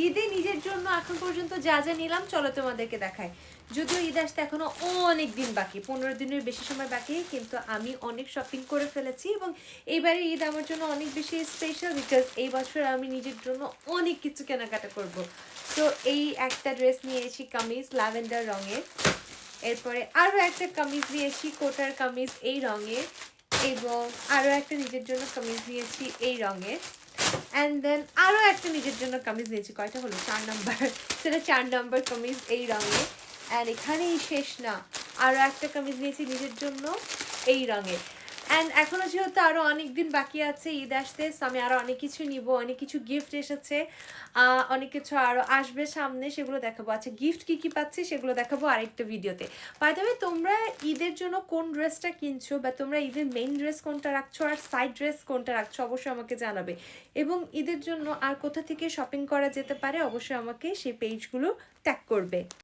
ঈদে নিজের জন্য এখন পর্যন্ত যা যা নিলাম চলো তোমাদেরকে দেখাই। যদিও ঈদ আসতে এখনো অনেক দিন বাকি, 15 দিনের বেশি সময় বাকি, কিন্তু আমি অনেক শপিং করে ফেলেছি এবং এইবারে ঈদ আমার জন্য অনেক বেশি স্পেশাল, বিকজ এই বছর আমি নিজের জন্য অনেক কিছু কেনাকাটা করব। তো এই একটা ড্রেস নিয়েছি কামিজ ল্যাভেন্ডার রঙের, এরপরে আরও একটা কামিজ নিয়েছি কোটার কামিজ এই রঙের, এবং আরও একটা নিজের জন্য কামিজ নিয়েছি এই রঙের, অ্যান্ড দেন আরও একটা নিজের জন্য কামিজ নিয়েছি, কয়টা হলো 4 নাম্বার, সেটা 4 নাম্বার কামিজ এই রঙে। অ্যান্ড এখানেই শেষ না, আরও একটা কামিজ নিয়েছি নিজের জন্য এই রঙে। অ্যান্ড এখনও যেহেতু আরও অনেক দিন বাকি আছে ঈদ আসতে, আমি আরও অনেক কিছু নিব, অনেক কিছু গিফট এসেছে, অনেক কিছু আরও আসবে সামনে, সেগুলো দেখাবো। আচ্ছা গিফট কী কী পাচ্ছি সেগুলো দেখাবো আরেকটা ভিডিওতে। বাই দ্য ওয়ে, তোমরা ঈদের জন্য কোন ড্রেসটা কিনছো বা তোমরা ঈদের মেইন ড্রেস কোনটা রাখছো আর সাইড ড্রেস কোনটা রাখছো অবশ্যই আমাকে জানাবে, এবং ঈদের জন্য আর কোথা থেকে শপিং করা যেতে পারে অবশ্যই আমাকে সেই পেজগুলো ট্যাগ করবে।